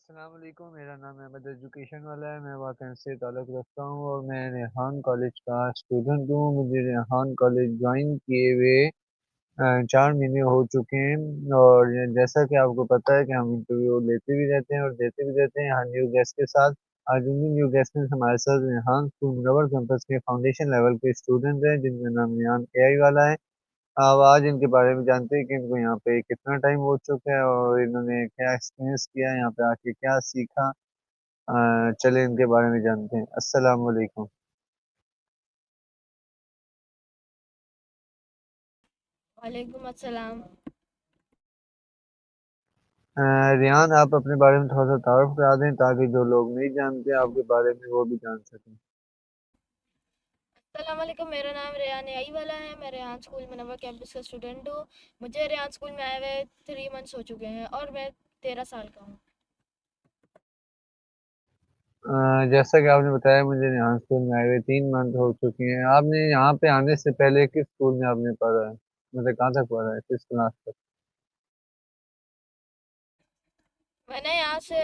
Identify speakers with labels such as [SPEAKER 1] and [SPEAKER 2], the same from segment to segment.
[SPEAKER 1] अस्सलाम वालेकुम। मेरा नाम अहमद एजुकेशन वाला है। मैं वाकई से ताल्लुक़ रखता हूँ और मैं रेहान कॉलेज का स्टूडेंट हूँ। मुझे रेहान कॉलेज ज्वाइन किए हुए 4 महीने हो चुके हैं और जैसा कि आपको पता है कि हम इंटरव्यू लेते भी रहते हैं और देते भी रहते हैं यहाँ न्यू गेस्ट के साथ। आज उन्हीं न्यू गेस्ट में हमारे साथ रेहान स्कूल मुनव्वर कैंपस के फाउंडेशन लेवल के स्टूडेंट हैं जिनका नाम रेहान एआई वाला है। अब आज इनके बारे में जानते हैं कि इनको यहाँ पे कितना टाइम हो चुका है और इन्होंने क्या एक्सपीरियंस किया है, यहाँ पे आके क्या सीखा। चले इनके बारे में जानते हैं। अस्सलाम वालेकुम।
[SPEAKER 2] वालेकुम अस्सलाम।
[SPEAKER 1] रियान, आप अपने बारे में थोड़ा सा तारुफ करा दें ताकि जो लोग नहीं जानते आपके बारे में वो भी जान सकें।
[SPEAKER 2] अस्सलाम वालेकुम, मेरा नाम रेयान आई वाला है। मैं रेहान स्कूल मनवर कैंपस का स्टूडेंट हूँ। मुझे रेहान स्कूल में आए हुए 3 मंथ्स हो चुके हैं और मैं 13 साल का हूँ।
[SPEAKER 1] जैसा कि आपने बताया मुझे यहाँ स्कूल में आए हुए 3 मंथ हो चुके हैं। आपने यहाँ पे आने से पहले किस स्कूल में आपने पढ़ा है, मतलब कहाँ तक पढ़ा है, किस क्लास तक?
[SPEAKER 2] मैंने यहाँ से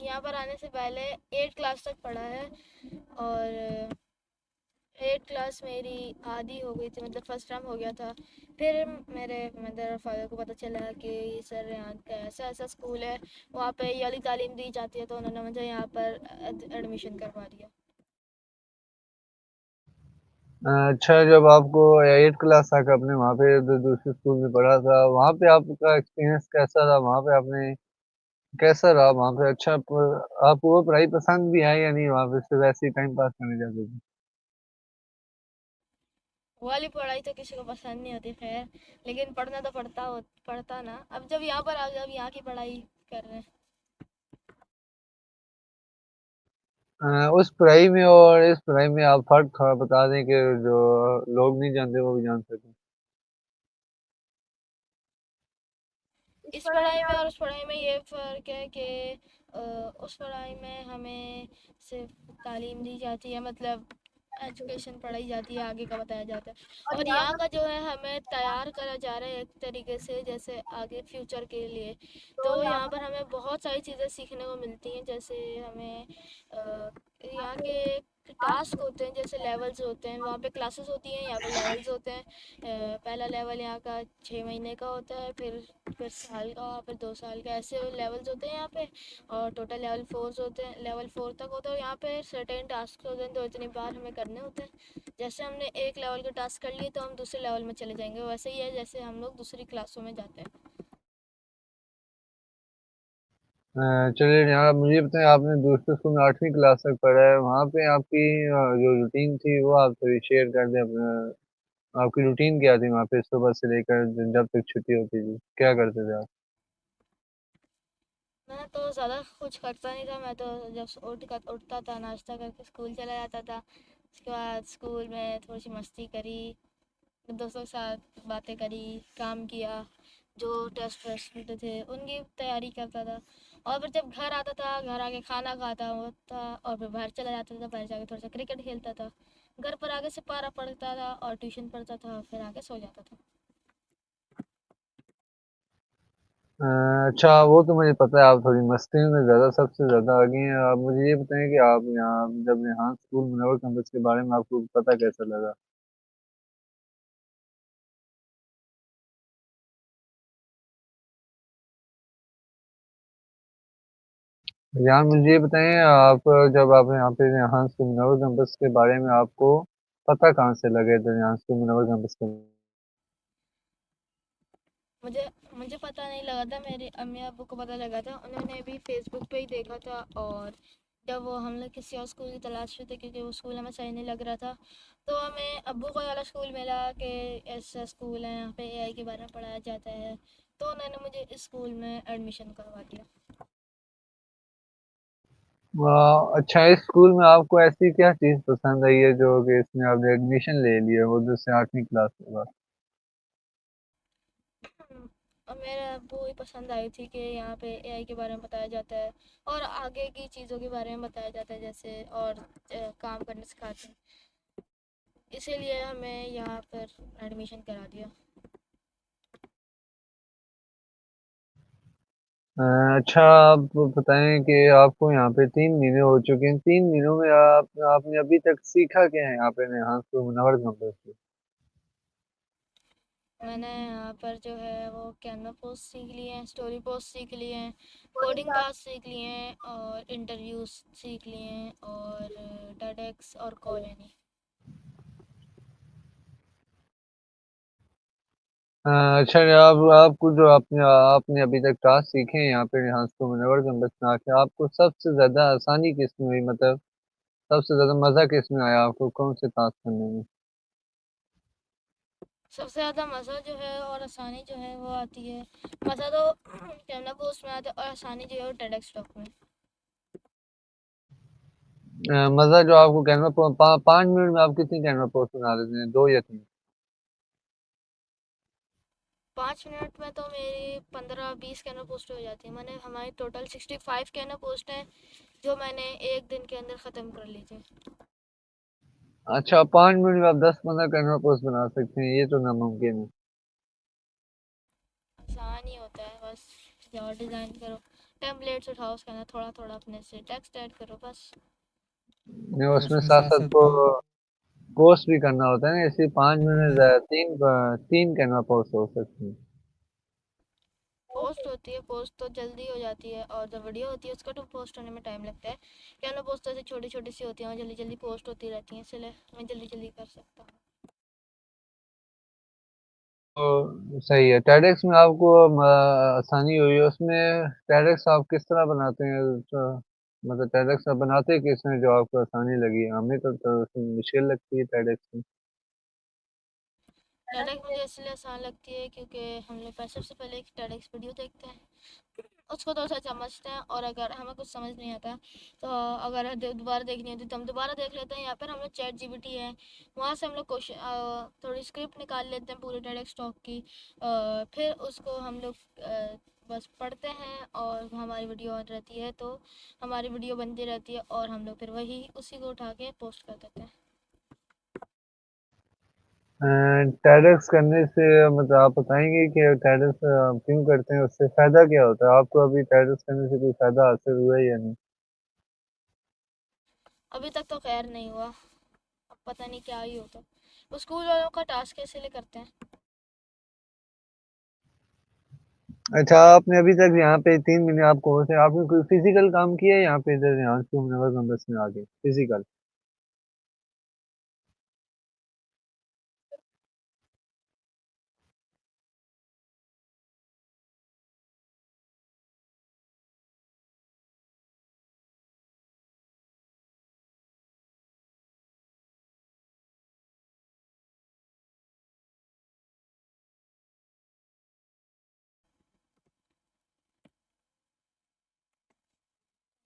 [SPEAKER 2] यहाँ पर आने से पहले 8 क्लास तक पढ़ा है। और 8 क्लास मेरी आधी हो गई थी, मतलब फर्स्ट टर्म हो गया था। फिर मेरे मदर और फादर को पता चला कि सर यहाँ का ऐसा ऐसा स्कूल है, वहाँ पे ये वाली तालीम दी जाती है, तो उन्होंने मुझे यहाँ पर एडमिशन करवा दिया।
[SPEAKER 1] अच्छा, जब आपको 8 क्लास तक आपने वहाँ पे दूसरे स्कूल में पढ़ा था, वहाँ पे आपका एक्सपीरियंस कैसा रहा? वहाँ पे आपने कैसा रहा वहाँ पे? अच्छा, आपको वो पढ़ाई पसंद भी है या नहीं? वहाँ पे सिर्फ ऐसे ही टाइम पास करने जाते थे?
[SPEAKER 2] वो वाली पढ़ाई तो किसी को पसंद नहीं होती, खैर। लेकिन पढ़ना तो पढ़ता ना। अब जब यहाँ पर आ गए, अब यहाँ की पढ़ाई कर रहे हैं।
[SPEAKER 1] उस पढ़ाई में और इस पढ़ाई में आप फर्क थोड़ा बता दें कि जो लोग नहीं जानते वो भी जान सकें।
[SPEAKER 2] इस पढ़ाई में और उस पढ़ाई में ये फ़र्क है कि उस पढ़ाई में हमें सिर्फ तालीम दी जाती है, मतलब एजुकेशन पढ़ाई जाती है, आगे का बताया जाता है। और यहाँ का जो है हमें तैयार करा जा रहा है एक तरीके से, जैसे आगे फ्यूचर के लिए। तो यहाँ पर हमें बहुत सारी चीज़ें सीखने को मिलती हैं, जैसे हमें यहाँ के टास्क होते हैं, जैसे लेवल्स होते हैं। वहाँ पे क्लासेस होती हैं, यहाँ पे लेवल्स होते हैं। पहला लेवल यहाँ का 6 महीने का होता है, फिर साल का, फिर 2 साल का, ऐसे लेवल्स होते हैं यहाँ पे। और टोटल लेवल 4 तक होता है। यहाँ पे सर्टेन टास्क होते हैं, तो इतनी बार हमें करने होते हैं। जैसे हमने एक लेवल का टास्क कर लिए तो हम दूसरे लेवल में चले जाएंगे, वैसे ही है जैसे हम लोग दूसरी क्लासों में जाते हैं।
[SPEAKER 1] चलिए यार, मुझे बताएं, आपने दूसरे स्कूल में 8वीं क्लास तक पढ़ा है, वहाँ पे आपकी जो रूटीन थी वो आप थोड़ी शेयर कर दें अपना। आपकी रूटीन क्या थी वहाँ पे, सुबह से लेकर जब तक छुट्टी होती थी क्या करते थे आप?
[SPEAKER 2] मैं तो ज़्यादा कुछ करता नहीं था। मैं तो जब उठता था, नाश्ता करके स्कूल चला जाता था। उसके बाद स्कूल में थोड़ी सी मस्ती करी, दोस्तों के साथ बातें करी, काम किया, जो टेस्ट वेस्ट होते थे उनकी तैयारी करता था। और फिर जब घर आता था, घर आके खाना खाता था और फिर बाहर चला जाता था, बाहर जाके थोड़ा सा क्रिकेट खेलता था। घर पर आके सिपारा पढ़ता था और ट्यूशन पढ़ता था, फिर आके सो जाता था।
[SPEAKER 1] अच्छा, वो तो मुझे पता है आप थोड़ी मस्ती में ज़्यादा, सबसे ज़्यादा आगे हैं। आप मुझे ये बताएं कि आप यहाँ जब यहाँ स्कूल मुनव्वर कैंपस के बारे में आपको पता कैसा लगा? यहाँ मुझे ये बताएं, आप जब आप यहाँ पे यहाँ स्कूल मुनव्वर कैंपस के बारे में आपको पता कहाँ से लगे थे यहाँ स्कूल मुनव्वर कैंपस के?
[SPEAKER 2] मुझे मुझे पता नहीं लगा था, मेरे अम्मी अब्बू को पता लगा था। उन्होंने भी फेसबुक पे ही देखा था। और जब वो हम लोग किसी और स्कूल की तलाश में थे, क्योंकि वो स्कूल हमें सही नहीं लग रहा था, तो हमें अब्बू को ये वाला स्कूल मिला कि ऐसा स्कूल है, यहाँ पे एआई के बारे में पढ़ाया जाता है। तो उन्होंने मुझे इस स्कूल में एडमिशन करवा दिया।
[SPEAKER 1] अच्छा, इस स्कूल में आपको ऐसी क्या चीज़ पसंद आई है जो कि इसमें आपने एडमिशन ले लिया वो दूसरे 8वीं क्लास के बाद?
[SPEAKER 2] और मेरे अब्बू ही पसंद आई थी कि यहाँ पे एआई के बारे में बताया जाता है और आगे की चीज़ों के बारे में बताया जाता है, जैसे और काम करने सिखाते हैं। इसीलिए हमें यहाँ पर एडमिशन करा दिया।
[SPEAKER 1] अच्छा, आप बताएं कि आपको यहाँ पे 3 महीने हो चुके हैं। 3 महीनों में आपने अभी तक सीखा क्या है यहाँ पे नेहान स्कूल मुनव्वर कैंपस से?
[SPEAKER 2] मैंने यहाँ पर जो है वो कैनवा पोस्ट सीख लिए हैं, स्टोरी पोस्ट सीख लिए हैं, कोडिंग क्लास सीख लिए हैं और इंटरव्यूज सीख लिए हैं और टेडेक्स और कॉलोनी।
[SPEAKER 1] अच्छा, आपको जो आपने आपने अभी तक टास्क सीखे हैं यहाँ पे नेहान स्कूल मुनव्वर कैंपस में आके, आपको सबसे ज्यादा आसानी किस में हुई? मतलब सबसे ज्यादा मजा किस में आया आपको, कौन से टास्क करने में?
[SPEAKER 2] सबसे ज़्यादा मज़ा जो है और आसानी जो है वो आती है। मज़ा तो कैमरा पोस्ट में आता है और आसानी जो है वो टेडेक्स टॉक में।
[SPEAKER 1] मजा जो आपको कैनवा 5 मिनट में आप कितनी कैनवा पोस्ट बना देते हैं, 2 या 3?
[SPEAKER 2] 5 मिनट में तो मेरी 15-20 कैनवा पोस्ट हो जाती है। मैंने हमारी टोटल 65 कैनवा पोस्ट हैं जो मैंने एक दिन के अंदर ख़त्म कर ली थी।
[SPEAKER 1] अच्छा, 5 मिनट में आप 10-15 कैनवा पोस्ट बना सकते हैं, ये तो नामुमकिन है।
[SPEAKER 2] आसान ही होता है, बस जाओ डिज़ाइन करो, टेम्पलेट्स उठाओ, उसके अंदर थोड़ा थोड़ा अपने से टेक्स्ट ऐड करो बस।
[SPEAKER 1] नहीं, उसमें साथ साथ को पोस्ट भी करना होता है ना, इसलिए 5 मिनट तीन तीन कैनवा पोस्ट हो सकती है।
[SPEAKER 2] पोस्ट होती है, पोस्ट तो जल्दी हो जाती है और जब वीडियो होती है उसका तो पोस्ट होने में टाइम लगता है। कैमरा पोस्ट तो ऐसे छोटी छोटी सी होती हैं और जल्दी जल्दी पोस्ट होती रहती हैं, इसलिए मैं जल्दी जल्दी कर सकता हूँ।
[SPEAKER 1] तो सही है। टेडेक्स में आपको आसानी हुई है उसमें? टेडेक्स आप किस तरह बनाते हैं तो, मतलब टेडेक्स आप बनाते हैं किस में जो आपको आसानी लगी है? हमें तो उसमें मुश्किल लगती है टेडेक्स में।
[SPEAKER 2] टेडेक्स मुझे इसलिए आसान लगती है क्योंकि हम लोग सबसे पहले एक टेडेक्स वीडियो देखते हैं, उसको थोड़ा सा समझते हैं और अगर हमें कुछ समझ नहीं आता तो अगर दोबारा देखनी होती तो हम दोबारा देख लेते हैं, या फिर हम लोग चैट जीपीटी है वहाँ से हम लोग क्वेश्चन थोड़ी स्क्रिप्ट निकाल लेते हैं पूरे टेडेक्स टॉक की। फिर उसको हम लोग बस पढ़ते हैं और हमारी वीडियो ऑन रहती है तो हमारी वीडियो बनती रहती है और हम लोग फिर वही उसी को उठा के पोस्ट कर देते हैं।
[SPEAKER 1] टेडेक्स करने से मतलब आप बताएंगे कि टेडेक्स क्यों करते हैं, उससे फायदा क्या होता है आपको? अभी टेडेक्स करने से कोई फायदा हासिल हुआ है या नहीं?
[SPEAKER 2] अभी तक तो खैर नहीं हुआ, अब पता नहीं क्या ही होता। वो स्कूल वालों का टास्क कैसे लिए करते हैं।
[SPEAKER 1] अच्छा, आपने अभी तक यहाँ पे 3 महीने आपको होते हैं, आपने कोई फिजिकल काम किया है यहाँ पे, इधर यहाँ से मुनव्वर कैंपस में आके फिजिकल?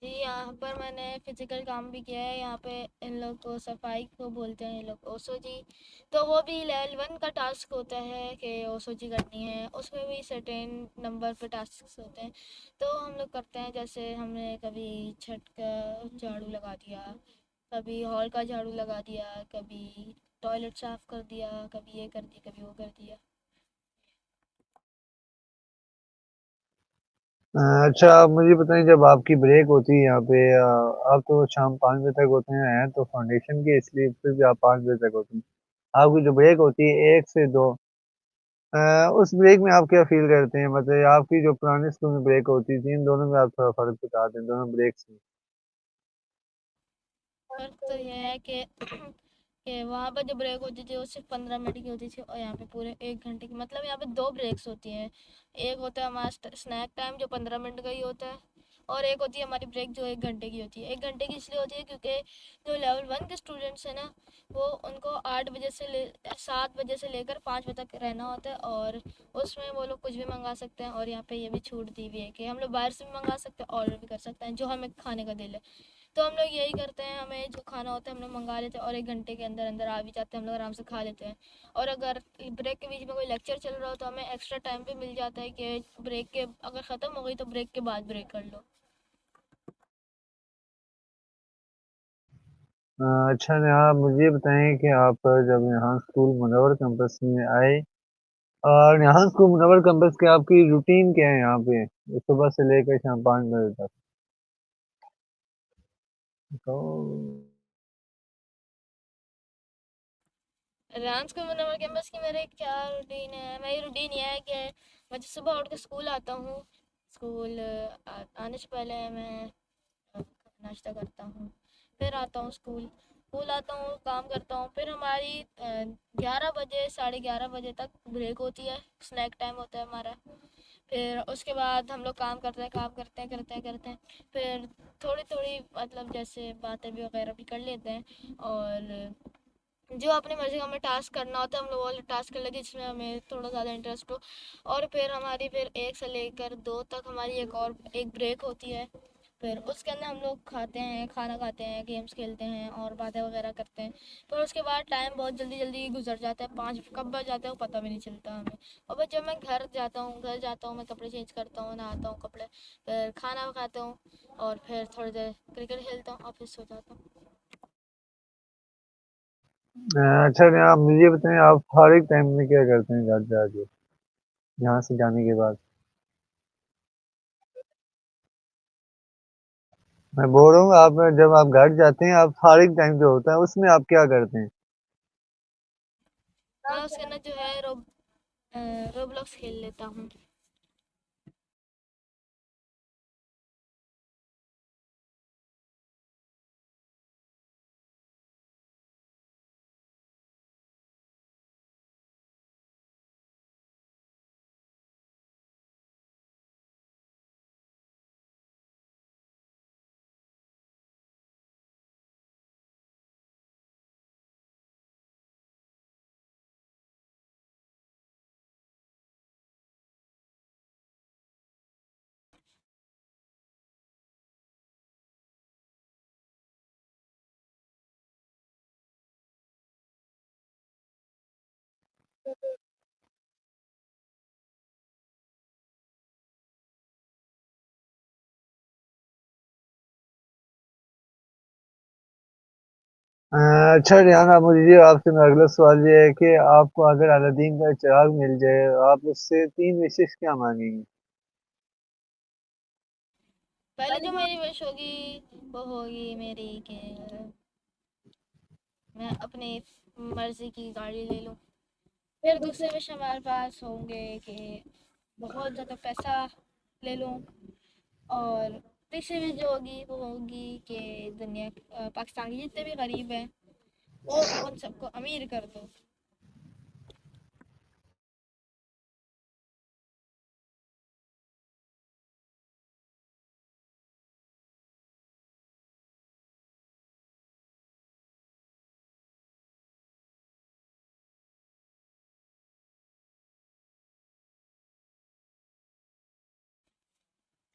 [SPEAKER 2] जी यहाँ पर मैंने फिजिकल काम भी किया है। यहाँ पे इन लोग को सफाई को बोलते हैं, ये लोग ओसो जी। तो वो भी लेवल 1 का टास्क होता है कि ओसो जी करनी है, उसमें भी सर्टेन नंबर पे टास्क होते हैं तो हम लोग करते हैं। जैसे हमने कभी छत का झाड़ू लगा दिया, कभी हॉल का झाड़ू लगा दिया, कभी टॉयलेट साफ कर दिया, कभी ये कर दिया, कभी वो कर दिया।
[SPEAKER 1] अच्छा, आप मुझे बताएं, जब आपकी ब्रेक होती है यहाँ पे, आप तो शाम 5 बजे तक होते हैं तो फाउंडेशन के, इसलिए फिर भी आप 5 बजे तक होते हैं। आपकी जो ब्रेक होती है 1 से 2, उस ब्रेक में आप क्या फील करते हैं? मतलब आपकी जो पुराने स्कूल में ब्रेक होती थी, इन दोनों में आप थोड़ा फर्क बता दें, दोनों ब्रेक्स में।
[SPEAKER 2] फर्क तो ये है कि वहाँ पर जो ब्रेक होती थी वो सिर्फ 15 मिनट की होती थी और यहाँ पे पूरे 1 घंटे की, मतलब यहाँ पे दो ब्रेक्स होती हैं। एक होता है हमारा स्नैक टाइम जो 15 मिनट का ही होता है और एक होती है हमारी ब्रेक जो 1 घंटे की होती है। 1 घंटे की इसलिए होती है क्योंकि जो लेवल 1 के स्टूडेंट्स हैं ना, वो उनको 8 बजे से 7 बजे से लेकर 5 बजे तक रहना होता है और उसमें वो लोग कुछ भी मंगा सकते हैं। और यहाँ पे ये भी छूट दी हुई है कि हम लोग बाहर से भी मंगा सकते हैं, ऑर्डर भी कर सकते हैं जो हमें खाने का दिल है। तो हम लोग यही करते हैं, हमें जो खाना होता है हम लोग मंगा लेते हैं और 1 घंटे के अंदर अंदर आ भी जाते हैं, हम लोग आराम से खा लेते हैं। और अगर ब्रेक के बीच में कोई लेक्चर चल रहा हो तो हमें एक्स्ट्रा टाइम भी मिल जाता है कि ब्रेक के अगर ख़त्म हो गई तो ब्रेक के बाद ब्रेक कर लो।
[SPEAKER 1] अच्छा ने आप मुझे बताएं कि आप जब यहाँ स्कूल मुनव्वर कैंपस में आए, और यहाँ स्कूल मुनव्वर कैंपस के आपकी रूटीन क्या है यहाँ पे? सुबह से लेकर शाम 5 बजे तक। तो
[SPEAKER 2] रात को मनोवर कैंपस की मेरे क्या रूटीन है, मेरी रूटीन ये है कि मैं जब सुबह उठ के स्कूल आता हूँ। स्कूल आने से पहले मैं नाश्ता करता हूँ, फिर आता हूँ स्कूल। स्कूल आता हूँ, काम करता हूँ, फिर हमारी 11 बजे 11:30 बजे तक ब्रेक होती है, स्नैक टाइम होता है हमारा। फिर उसके बाद हम लोग काम करते हैं, काम करते हैं, करते हैं, करते हैं। फिर थोड़ी थोड़ी मतलब जैसे बातें भी वगैरह भी कर लेते हैं। और जो अपनी मर्जी का हमें टास्क करना होता है, हम लोग वो टास्क कर लेते हैं जिसमें हमें थोड़ा ज़्यादा इंटरेस्ट हो। और फिर हमारी फिर 1 से लेकर 2 तक हमारी एक ब्रेक होती है। फिर उसके अंदर हम लोग खाते हैं, खाना खाते हैं, गेम्स खेलते हैं और बातें वगैरह करते हैं। फिर उसके बाद टाइम बहुत जल्दी जल्दी गुजर जाता है, 5 कब बज जाता है वो पता भी नहीं चलता हमें। और फिर जब मैं घर जाता हूँ मैं कपड़े चेंज करता हूँ, नहाता हूँ, कपड़े फिर खाना खाता हूँ। और फिर थोड़ी देर क्रिकेट खेलता हूँ और फिर सो जाता हूँ।
[SPEAKER 1] अच्छा नहीं, आप मुझे बताएं, आप फारिग टाइम में क्या करते हैं घर जाके, यहाँ से जाने के बाद? मैं बोल रहा हूँ, आप जब आप घर जाते हैं, आप फारिग टाइम जो होता है उसमें आप क्या करते हैं?
[SPEAKER 2] मैं उसके अंदर जो है रोब्लॉक्स खेल लेता हूँ।
[SPEAKER 1] अच्छा रियान, आप मुझे आपसे मेरा अगला सवाल ये है कि आपको अगर अलादीन का चिराग मिल जाए, आप उससे 3 विशेष क्या मांगेंगे?
[SPEAKER 2] पहले जो मेरी विश होगी वो होगी मेरी कि मैं अपनी मर्जी की गाड़ी ले लूँ। फिर दूसरे विश हमारे पास होंगे कि बहुत ज़्यादा पैसा ले लूँ। और तीसरी विश जो होगी वो होगी कि पाकिस्तान के जितने भी गरीब हैं वो उन सबको अमीर कर दो।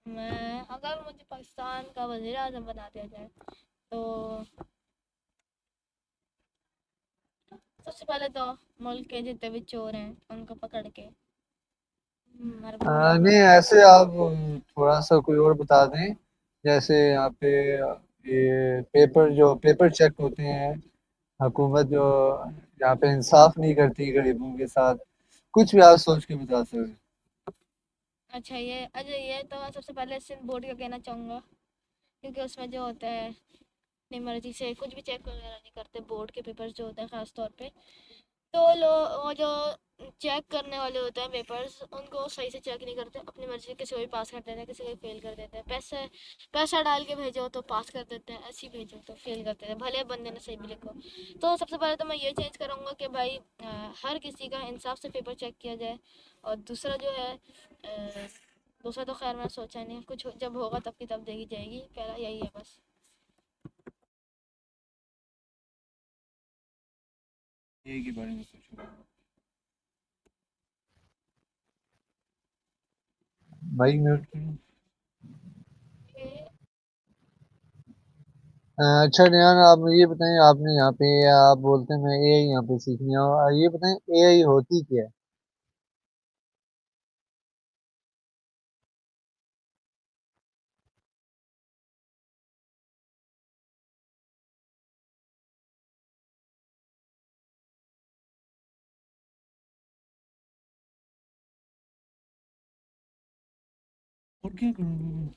[SPEAKER 2] मैं अगर मुझे पाकिस्तान का वज़ीर आज़म बना दिया जाए तो सबसे पहले तो मुल्क के जितने भी चोर हैं उनको पकड़ के मार
[SPEAKER 1] नहीं, ऐसे आप थोड़ा सा कोई और बता दें। जैसे यहाँ पे ये पेपर चेक होते हैं, हुकूमत जो यहाँ पे इंसाफ नहीं करती गरीबों के साथ, कुछ भी आप सोच के बता सकते हैं।
[SPEAKER 2] अच्छा, ये तो मैं सबसे पहले सिंध बोर्ड का कहना चाहूँगा, क्योंकि उसमें जो होता है अपनी मर्जी से कुछ भी चेक वगैरह नहीं करते। बोर्ड के पेपर्स जो होते हैं ख़ास तौर पे, तो वो जो चेक करने वाले होते हैं पेपर्स उनको सही से चेक नहीं करते, अपनी मर्जी से किसी को भी पास कर देते हैं, किसी को भी फेल कर देते हैं। पैसा डाल के भेजो तो पास कर देते हैं, ऐसे ही भेजो तो फेल कर देते हैं, भले बंदे ने सही भी लिखो। तो सबसे पहले तो मैं ये चेंज करूँगा कि भाई हर किसी का इंसाफ से पेपर चेक किया जाए। और दूसरा जो है दूसरा तो खैर मैंने सोचा नहीं, कुछ जब होगा तब की तब देखी जाएगी, पहला यही है बस।
[SPEAKER 1] एक ही बारे में सोचो भाई, म्यूट करो। अच्छा रियान, आप मुझे ये बताएं, आपने यहाँ पे आप बोलते हैं मैं एआई यहाँ पे सीखनी है, ये बताएं एआई होती क्या है?
[SPEAKER 3] और क्या करूँ?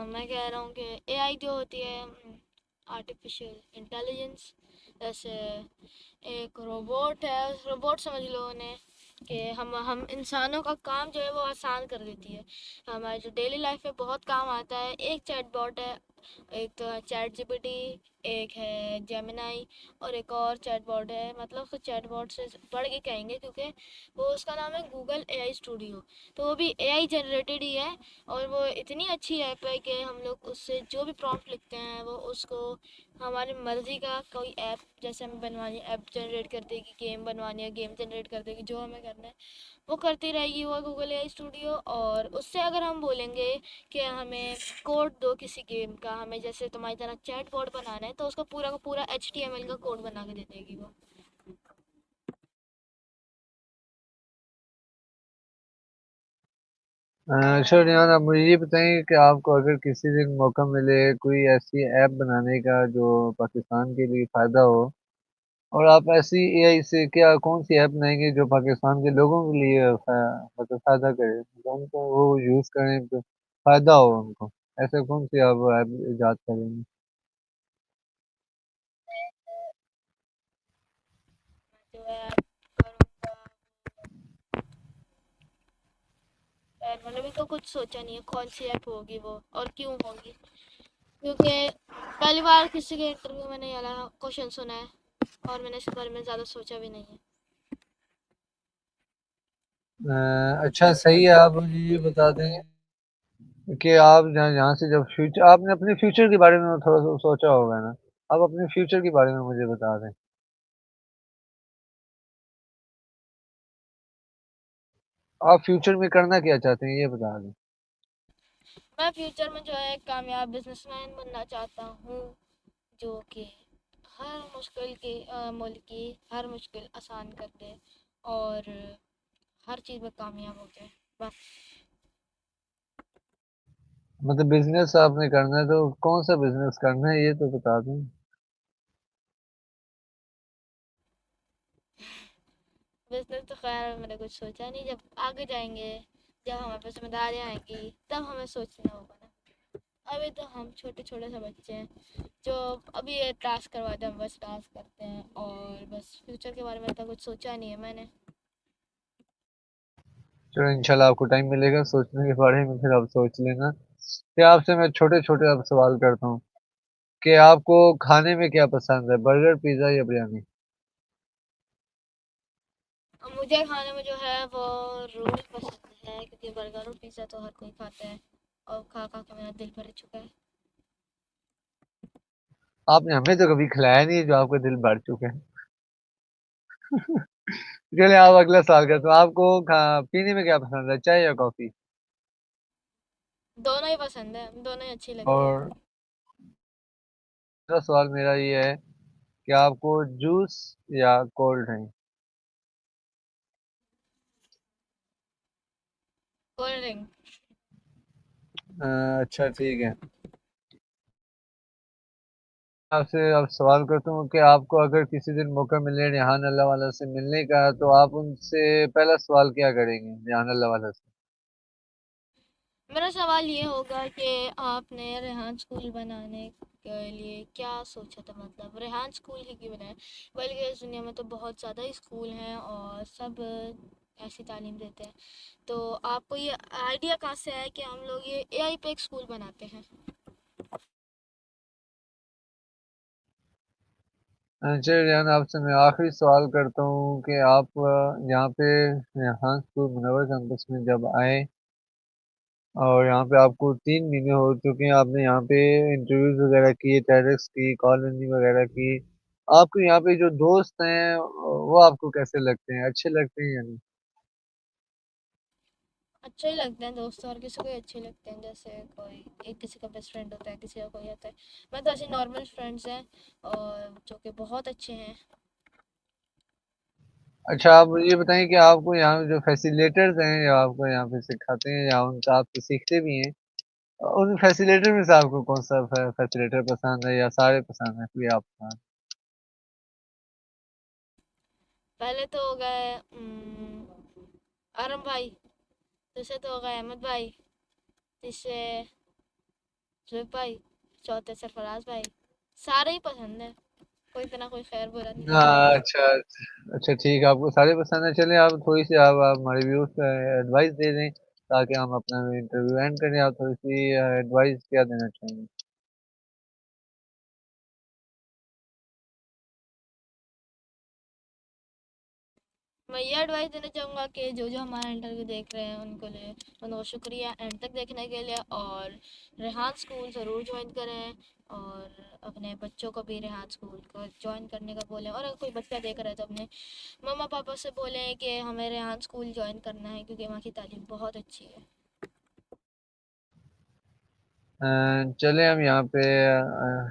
[SPEAKER 2] मैं कह रहा हूँ कि एआई जो होती है, आर्टिफिशियल इंटेलिजेंस, जैसे एक रोबोट है, रोबोट समझ लो उन्हें, कि हम इंसानों का काम जो है वो आसान कर देती है। हमारे जो डेली लाइफ में बहुत काम आता है, एक चैटबॉट है, एक तो है चैट जीपीटी, एक है जेमिनाई, और एक और चैटबॉट है, मतलब उसको चैटबॉट से बढ़ के कहेंगे क्योंकि वो, उसका नाम है गूगल एआई स्टूडियो। तो वो भी एआई जनरेटेड ही है, और वो इतनी अच्छी ऐप है कि हम लोग उससे जो भी प्रॉम्प्ट लिखते हैं वो उसको हमारी मर्जी का कोई ऐप, जैसे हमें बनवानी है ऐप जनरेट कर देगी, गेम बनवानी है गेम जनरेट कर देगी, जो हमें करना है वो करती रहेगी वो गूगल एआई स्टूडियो। और उससे अगर हम बोलेंगे कि हमें कोड दो किसी गेम का, हमें जैसे तुम्हारी तरह चैट बोर्ड बनाना है, तो उसका पूरा का पूरा HTML का कोड बना के दे देगी वो।
[SPEAKER 1] अच्छा रियान, आप मुझे ये बताएं कि आपको अगर किसी दिन मौका मिले कोई ऐसी ऐप बनाने का जो पाकिस्तान के लिए फ़ायदा हो, और आप ऐसी एआई से क्या कौन सी ऐप बनाएंगे जो पाकिस्तान के लोगों के लिए मतलब फ़ायदा करे, मतलब उनको वो यूज़ करें तो फ़ायदा हो उनको, ऐसे कौन सी आप ऐप इजाद करेंगे?
[SPEAKER 2] जो है करूँगा, मतलब इसको कुछ सोचा नहीं है कौन सी ऐप होगी वो और क्यों होगी, क्योंकि पहली बार किसी के इंटरव्यू में ये वाला क्वेश्चन सुना है, और मैंने इसके बारे में ज़्यादा सोचा भी नहीं है।
[SPEAKER 1] अच्छा सही है, आप मुझे ये बता दें कि आप जहाँ यहाँ से जब फ्यूचर, आपने अपने फ्यूचर के बारे में थोड़ा सा सोचा होगा ना, आप अपने फ्यूचर के बारे में मुझे बता दें। आप फ्यूचर में करना क्या चाहते हैं ये बता दें।
[SPEAKER 2] मैं फ्यूचर में जो है एक कामयाब बिजनेसमैन बनना चाहता हूँ, जो कि हर मुश्किल की मुल्क की हर मुश्किल आसान कर दे, और हर चीज़ में कामयाब हो जाए, बस।
[SPEAKER 1] मतलब बिजनेस आपने करना है तो कौन सा बिजनेस करना है ये तो बता दें।
[SPEAKER 2] बिजनेस तो खैर मैंने कुछ सोचा नहीं, जब आगे जाएंगे, जब हमारे पास जिम्मेदारियाँ आएंगी तब हमें सोचना होगा ना। अभी तो हम छोटे छोटे से बच्चे हैं, जो अभी ये टास्क करवाते हैं हम बस टास्क करते हैं, और बस फ्यूचर के बारे में तो कुछ सोचा नहीं है मैंने।
[SPEAKER 1] चलो इंशाल्लाह आपको टाइम मिलेगा सोचने के बारे में, फिर आप सोच लेना। फिर आपसे मैं छोटे छोटे आप सवाल करता हूँ कि आपको खाने में क्या पसंद है, बर्गर पिज्ज़ा या बिरयानी?
[SPEAKER 2] और मुझे खाने में जो है वो रोल पसंद है, क्योंकि बर्गर और पिज़्ज़ा तो हर कोई खाता है, और खा खा के मेरा दिल भर चुका है।
[SPEAKER 1] आपने हमें तो कभी खिलाया नहीं जो आपका दिल भर चुके हैं। चलिए आप अगला सवाल करते हो, आपको पीने में क्या पसंद है, चाय या कॉफी?
[SPEAKER 2] दोनों ही पसंद है, दोनों ही अच्छी लगती है।
[SPEAKER 1] और दूसरा सवाल मेरा ये है कि आपको जूस या कोल्ड ड्रिंक?
[SPEAKER 2] Cold drink.
[SPEAKER 1] अच्छा ठीक है। आपसे अब सवाल करता हूँ कि आपको अगर किसी दिन मौका मिले रेहान अल्लाह वाला से मिलने का, तो आप उनसे पहला सवाल क्या करेंगे रेहान अल्लाह वाला से?
[SPEAKER 2] मेरा सवाल ये होगा कि आपने रेहान स्कूल बनाने के लिए क्या सोचा था, मतलब रेहान स्कूल ही क्यों बनाया, बल्कि इस दुनिया में तो बहुत ज़्यादा स्कूल हैं और सब ऐसी तालीम देते हैं। तो आपको ये आइडिया कहाँ से आया कि हम लोग ये एआई पे एक स्कूल बनाते हैं?
[SPEAKER 1] अच्छा रेहान, आपसे मैं आखिरी सवाल करता हूँ कि आप यहाँ पे रेहान स्कूल मुनव्वर कैंपस में जब आए, और यहाँ पे आपको 3 महीने हो चुके हैं, आपने यहाँ पे इंटरव्यूज वगैरह किए, टेडक्स की, कॉल रनिंग वगैरह की, आपको यहाँ पे जो दोस्त हैं वो आपको कैसे लगते हैं, अच्छे लगते हैं या नहीं?
[SPEAKER 2] अच्छे ही लगते हैं दोस्त, और किसी को ही अच्छे लगते हैं, जैसे कोई एक किसी का बेस्ट फ्रेंड होता है, किसी का कोई होता है। मैं तो ऐसे नॉर्मल फ्रेंड्स हैं, और जो कि बहुत अच्छे हैं।
[SPEAKER 1] अच्छा आप मुझे ये बताएं कि आपको यहाँ जो फैसिलिटेटर्स हैं जो आपको यहाँ पे सिखाते हैं या उनसे आपसे सीखते भी हैं, उन फैसिलिटेटर में से आपको कौन सा फैसिलिटेटर पसंद है या सारे पसंद है, कोई आप पसंद?
[SPEAKER 2] पहले तो हो गए आरम भाई, दूसरे तो हो गए अहमद भाई, तीसरे जुब भाई, चौथे सरफराज भाई। सारे ही पसंद है, कोई इतना कोई खैर बुरा नहीं लगता
[SPEAKER 1] हाँ,
[SPEAKER 2] मुझे।
[SPEAKER 1] अच्छा अच्छा, ठीक है, आपको सारे पसंद है। चलिए, आप थोड़ी सी आप हमारे व्यूज पे एडवाइस दे दें ताकि हम अपना इंटरव्यू एंड करें। आप थोड़ी सी एडवाइस क्या देना चाहेंगे?
[SPEAKER 2] मैं ये एडवाइस देना चाहूँगा कि जो जो हमारा इंटरव्यू देख रहे हैं उनको शुक्रिया एंड तक देखने के लिए, और रेहान स्कूल ज़रूर ज्वाइन करें, और अपने बच्चों को भी रेहान स्कूल को ज्वाइन करने का बोलें, और अगर कोई बच्चा देख रहा है तो अपने मम्मा पापा से बोलें कि हमें रेहान स्कूल ज्वाइन करना है क्योंकि वहाँ की तालीम बहुत अच्छी है।
[SPEAKER 1] चले हम यहाँ पे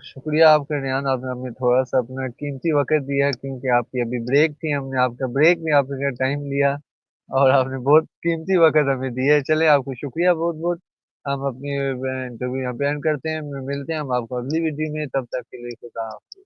[SPEAKER 1] शुक्रिया आपका रियान, आपने हमें थोड़ा सा अपना कीमती वक्त दिया क्योंकि आपकी अभी ब्रेक थी। हमने आपका ब्रेक में आपका टाइम लिया और आपने बहुत कीमती वक्त हमें दिया है। चले, आपको शुक्रिया बहुत बहुत। हम अपनी इंटरव्यू यहाँ पे एंड करते हैं, मिलते हैं हम आपको अगली वीडियो में। तब तक के लिए खुदा हाफिज़।